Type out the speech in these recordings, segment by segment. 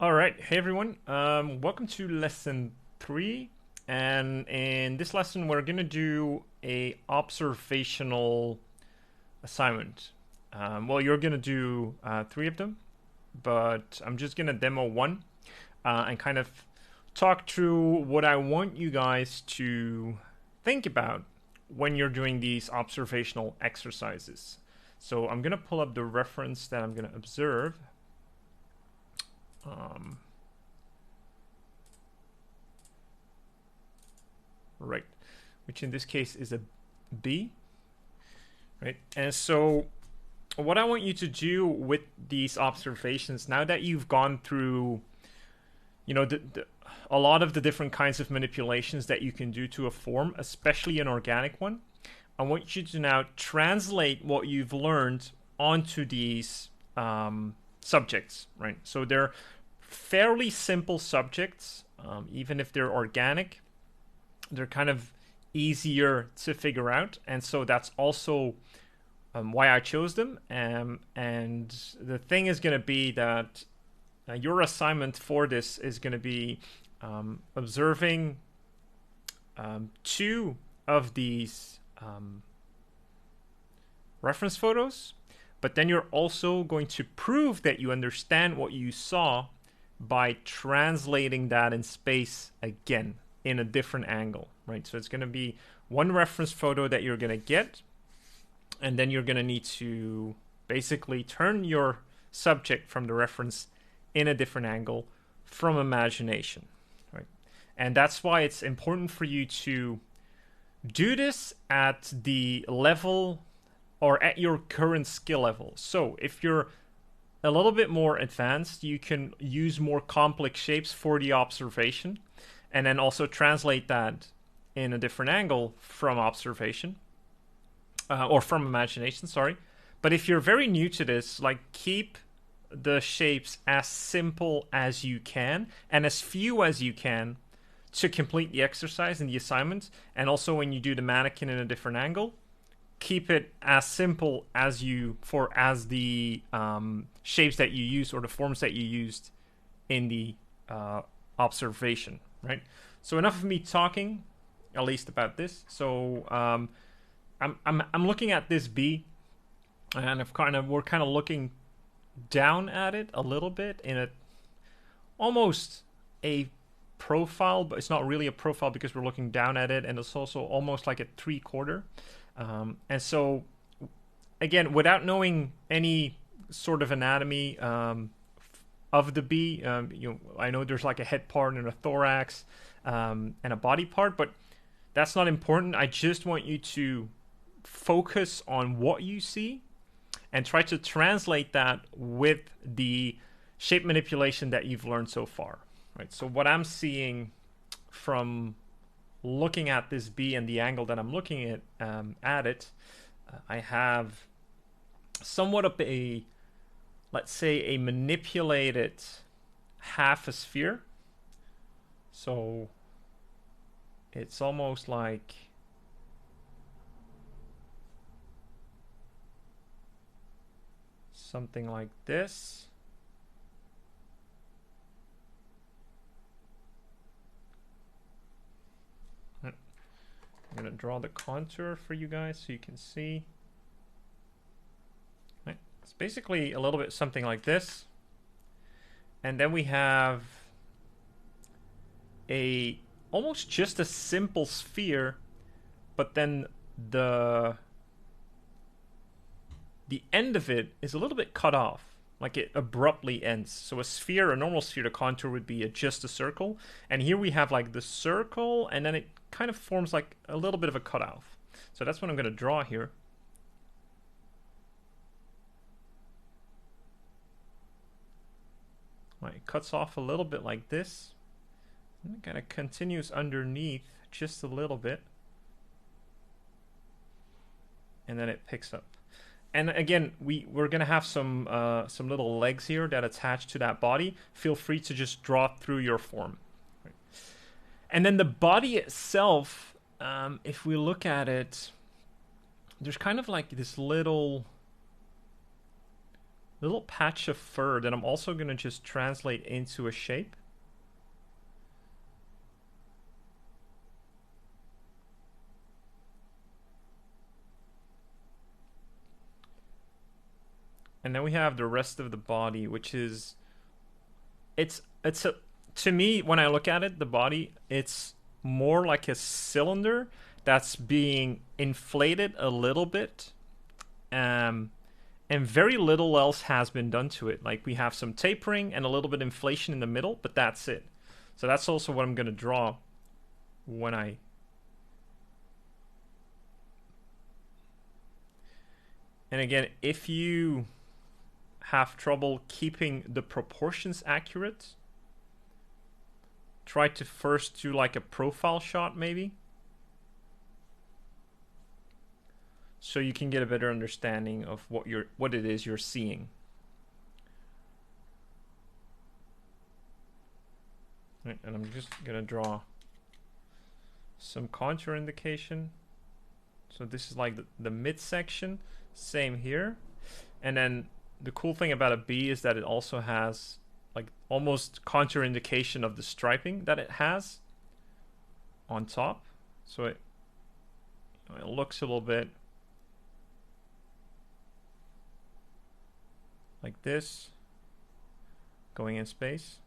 All right, hey everyone. Welcome to lesson 3, and in this lesson we're gonna do a observational assignment. Well, you're gonna do 3 of them, but I'm just gonna demo one and kind of talk through what I want you guys to think about when you're doing these observational exercises. So I'm gonna pull up the reference that I'm gonna observe. Right, which in this case is a B, right? And so what I want you to do with these observations, now that you've gone through, a lot of the different kinds of manipulations that you can do to a form, especially an organic one, I want you to now translate what you've learned onto these subjects, right? So they're fairly simple subjects, even if they're organic. They're kind of easier to figure out, and so that's also why I chose them. And the thing is going to be that your assignment for this is going to be observing 2 of these reference photos, but then you're also going to prove that you understand what you saw by translating that in space again in a different angle, right? So it's going to be one reference photo that you're going to get, and then you're going to need to basically turn your subject from the reference in a different angle from imagination, right? And that's why it's important for you to do this at the level or at your current skill level. So if you're a little bit more advanced, you can use more complex shapes for the observation, and then also translate that in a different angle from observation, or from imagination, sorry. But if you're very new to this, like, keep the shapes as simple as you can and as few as you can to complete the exercise and the assignment. And also when you do the mannequin in a different angle, keep it as simple as the shapes that you use or the forms that you used in the observation, right? So enough of me talking, at least about this. So I'm looking at this B, and we're kind of looking down at it a little bit in a almost a profile, but it's not really a profile because we're looking down at it, and it's also almost like a 3/4. And so, again, without knowing any sort of anatomy of the bee, I know there's like a head part and a thorax and a body part, but that's not important. I just want you to focus on what you see and try to translate that with the shape manipulation that you've learned so far, right? So what I'm seeing from looking at this bee and the angle that I'm looking at it, I have somewhat of a, let's say, a manipulated half a sphere. So it's almost like something like this. I'm going to draw the contour for you guys so you can see. Right. It's basically a little bit something like this. And then we have almost just a simple sphere, but then the end of it is a little bit cut off, like it abruptly ends. So a normal sphere, the contour would be just a circle, and here we have like the circle, and then it kind of forms like a little bit of a cutoff. So that's what I'm going to draw here. Right, it cuts off a little bit like this, and it kind of continues underneath just a little bit, and then it picks up. And again, we're gonna have some little legs here that attach to that body. Feel free to just draw through your form. Right. And then the body itself, if we look at it, there's kind of like this little little patch of fur that I'm also going to just translate into a shape. And then we have the rest of the body, which is, it's a, to me, when I look at it, the body, it's more like a cylinder that's being inflated a little bit. And very little else has been done to it. Like, we have some tapering and a little bit of inflation in the middle, but that's it. So that's also what I'm going to draw when I... And again, if you have trouble keeping the proportions accurate, try to first do like a profile shot maybe, so you can get a better understanding of what it is you're seeing. Right, and I'm just gonna draw some contour indication. So this is like the midsection, same here. And then the cool thing about a B is that it also has like almost contour indication of the striping that it has on top. So it looks a little bit like this, going in space.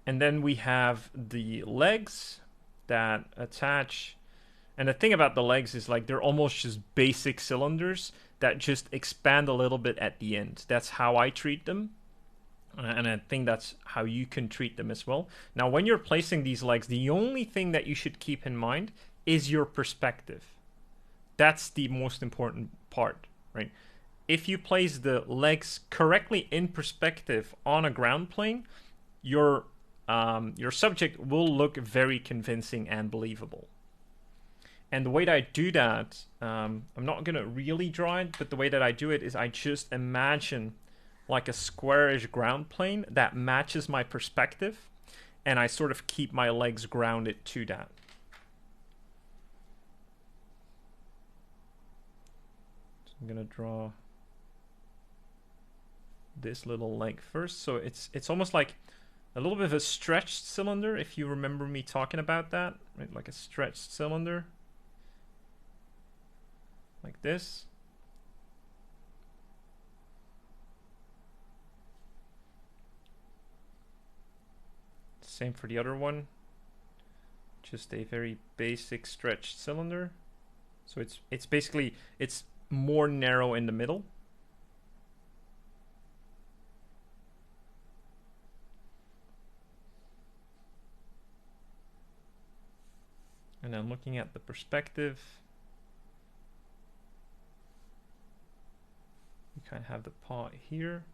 And then we have the legs that attach. And the thing about the legs is like they're almost just basic cylinders that just expand a little bit at the end. That's how I treat them. And I think that's how you can treat them as well. Now, when you're placing these legs, the only thing that you should keep in mind is your perspective. That's the most important part, right? If you place the legs correctly in perspective on a ground plane, your subject will look very convincing and believable. And the way that I do that, I'm not going to really draw it, but the way that I do it is I just imagine like a squarish ground plane that matches my perspective, and I sort of keep my legs grounded to that. So I'm going to draw this little leg first. So it's almost like a little bit of a stretched cylinder, if you remember me talking about that, right? Like a stretched cylinder, like this. Same for the other one, just a very basic stretched cylinder. So it's basically, it's more narrow in the middle. And then looking at the perspective, you kind of have the paw here.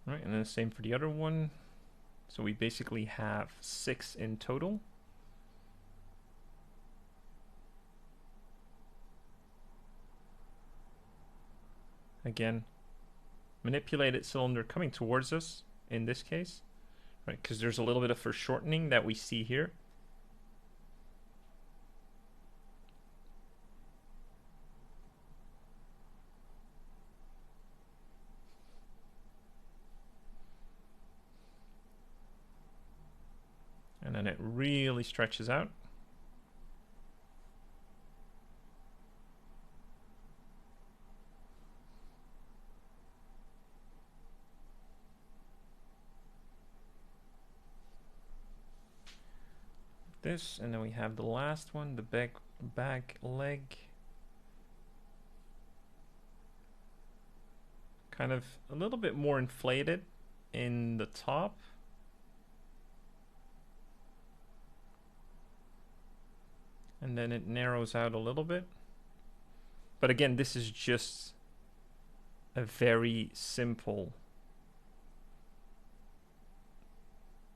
Right, and then the same for the other one. So we basically have 6 in total. Again, manipulated cylinder coming towards us in this case, right? Because there's a little bit of foreshortening that we see here. And then it really stretches out. This, and then we have the last one, the back leg. Kind of a little bit more inflated in the top. And then it narrows out a little bit. But again, this is just a very simple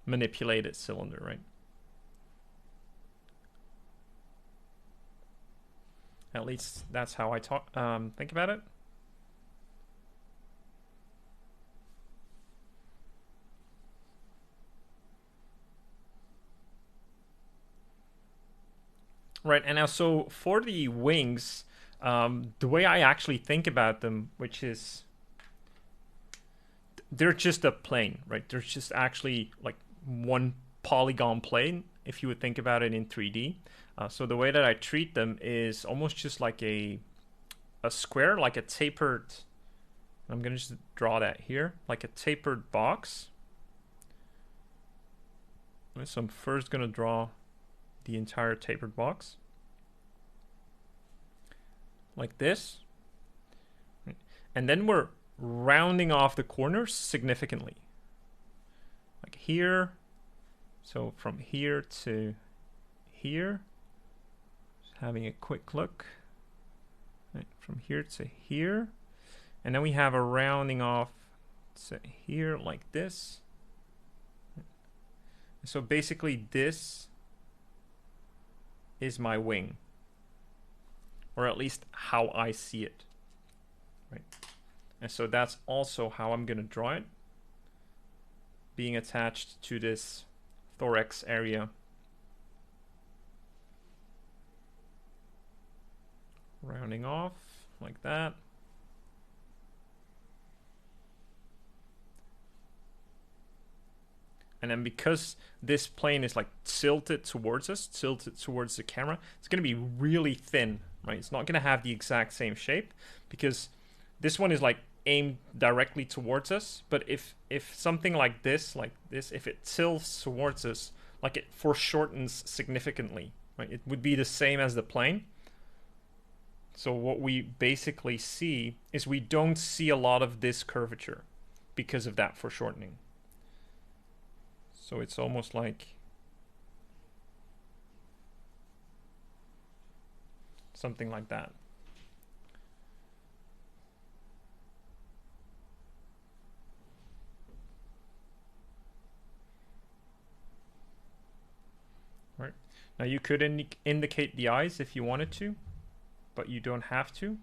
manipulated cylinder, right? At least that's how I think about it. Right, and now so for the wings, the way I actually think about them, which is they're just a plane, right? There's just actually like one polygon plane if you would think about it in 3D. So the way that I treat them is almost just like a square, like a tapered. I'm gonna just draw that here, like a tapered box. So I'm first gonna draw the entire tapered box like this, and then we're rounding off the corners significantly, like here. So from here to here, just having a quick look, right, from here to here, and then we have a rounding off to here like this. So basically this is my wing, or at least how I see it, right? And so that's also how I'm going to draw it, being attached to this thorax area. Rounding off like that. And then because this plane is like tilted towards us, tilted towards the camera, it's going to be really thin, right? It's not going to have the exact same shape because this one is like aimed directly towards us. But if something like this, if it tilts towards us, like it foreshortens significantly, right? It would be the same as the plane. So what we basically see is we don't see a lot of this curvature because of that foreshortening. So it's almost like something like that. Right. Now you could indicate the eyes if you wanted to, but you don't have to.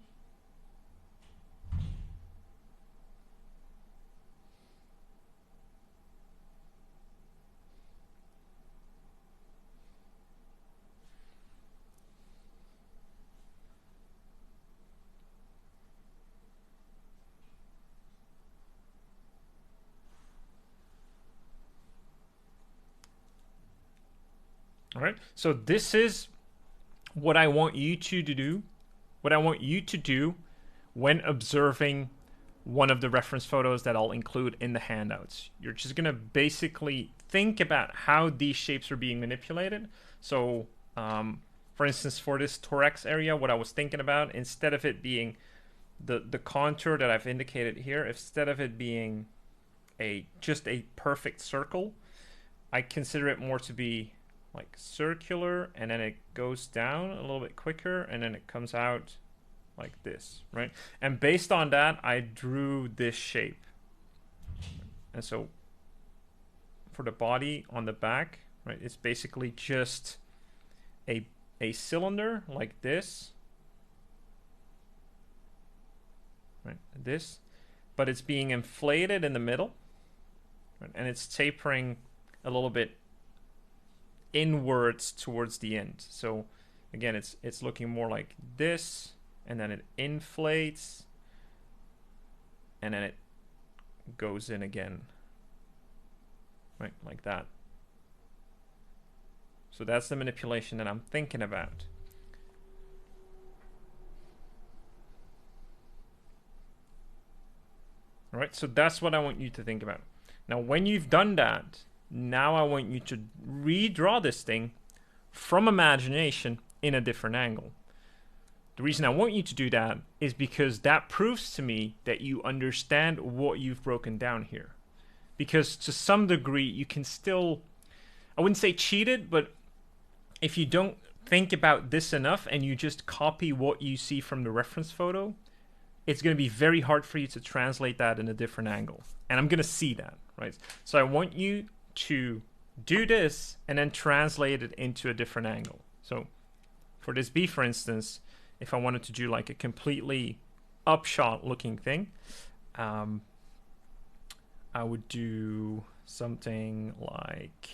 All right, so this is what I want you to do. What I want you to do when observing one of the reference photos that I'll include in the handouts. You're just gonna basically think about how these shapes are being manipulated. So, for instance, for this thorax area, what I was thinking about, instead of it being the contour that I've indicated here, instead of it being just a perfect circle, I consider it more to be like circular, and then it goes down a little bit quicker, and then it comes out like this, right? And based on that, I drew this shape. And so for the body on the back, right, it's basically just a cylinder like this, right? This, but it's being inflated in the middle, right? And it's tapering a little bit inwards towards the end. So again, it's looking more like this, and then it inflates, and then it goes in again, right, like that. So that's the manipulation that I'm thinking about. All right, so that's what I want you to think about. Now, when you've done that, now I want you to redraw this thing from imagination in a different angle. The reason I want you to do that is because that proves to me that you understand what you've broken down here. Because to some degree, you can still, I wouldn't say cheat it, but if you don't think about this enough and you just copy what you see from the reference photo, it's going to be very hard for you to translate that in a different angle. And I'm going to see that, right? So I want you to do this and then translate it into a different angle. So for this B, for instance, if I wanted to do like a completely upshot looking thing, I would do something like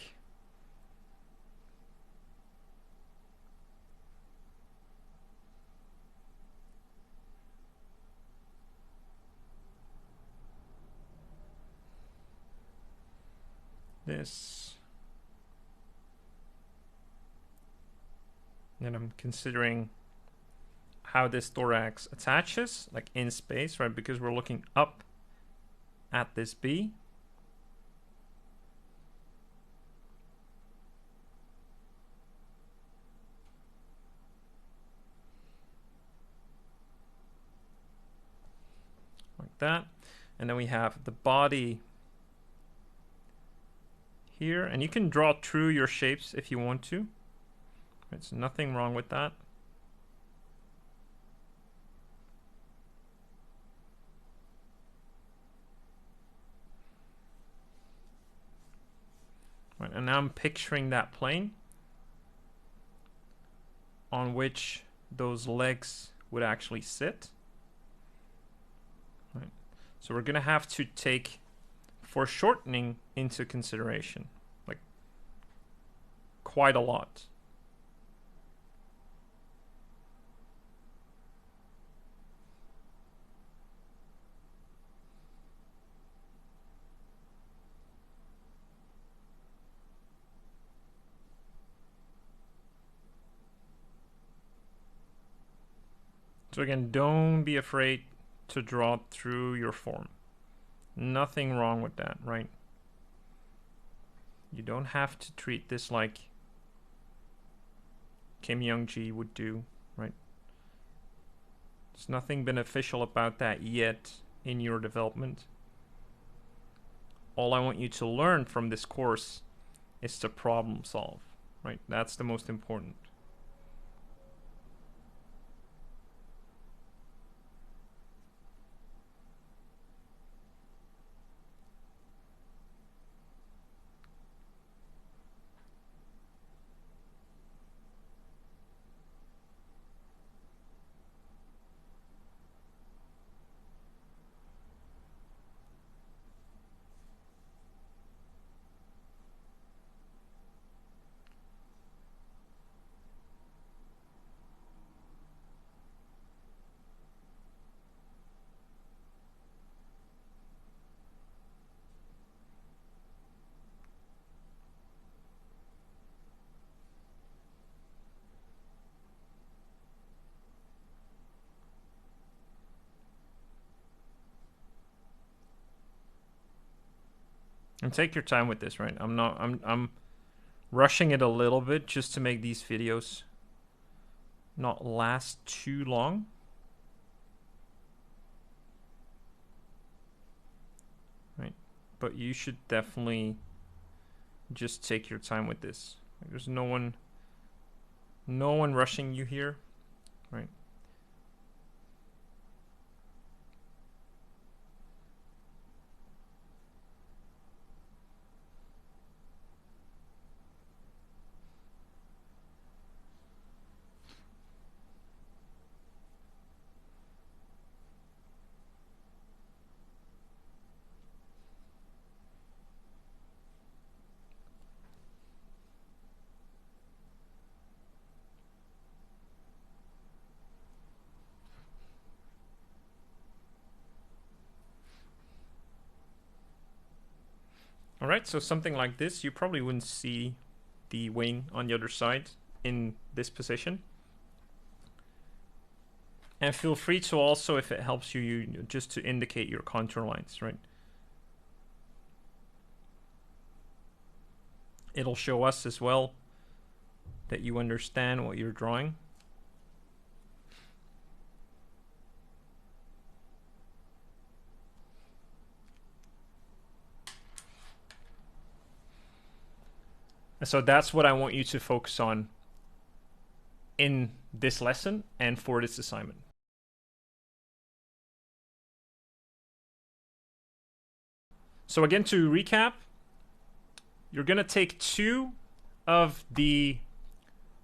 this. And I'm considering how this thorax attaches, like in space, right? Because we're looking up at this B. Like that. And then we have the body here, and you can draw through your shapes if you want to. There's nothing wrong with that. Right, and now I'm picturing that plane on which those legs would actually sit. Right. So we're going to have to take foreshortening into consideration, like quite a lot. So again, don't be afraid to draw through your form. Nothing wrong with that, right? You don't have to treat this like Kim Young-ji would do, right? There's nothing beneficial about that yet in your development. All I want you to learn from this course is to problem solve, right? That's the most important. And take your time with this, right? I'm rushing it a little bit just to make these videos not last too long. Right? But you should definitely just take your time with this. There's no one rushing you here, right? All right, so something like this, you probably wouldn't see the wing on the other side in this position. And feel free to also, if it helps you, just to indicate your contour lines, right? It'll show us as well that you understand what you're drawing. And so that's what I want you to focus on in this lesson and for this assignment. So again, to recap, you're going to take 2 of the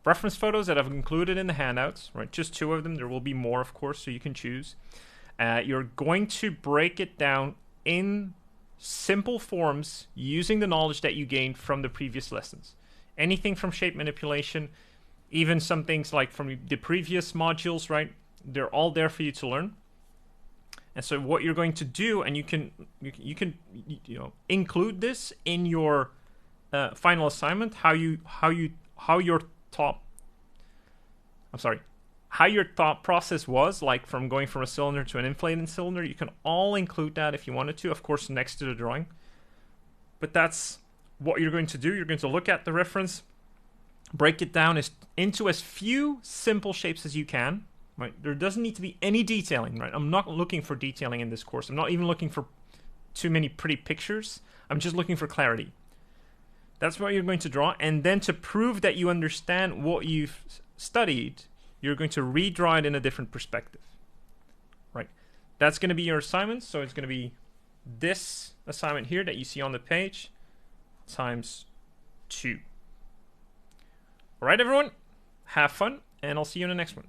reference photos that I've included in the handouts, right? Just 2 of them. There will be more, of course, so you can choose. You're going to break it down in simple forms using the knowledge that you gained from the previous lessons. Anything from shape manipulation, even some things like from the previous modules, right? They're all there for you to learn. And so what you're going to do, and you can include this in your final assignment, how your thought process was, like from going from a cylinder to an inflated cylinder. You can all include that if you wanted to, of course, next to the drawing. But that's what you're going to do. You're going to look at the reference, break it down into as few simple shapes as you can. Right? There doesn't need to be any detailing. Right? I'm not looking for detailing in this course. I'm not even looking for too many pretty pictures. I'm just looking for clarity. That's what you're going to draw. And then to prove that you understand what you've studied, you're going to redraw it in a different perspective. Right? That's going to be your assignment. So it's going to be this assignment here that you see on the page times 2. All right, everyone. Have fun, and I'll see you in the next one.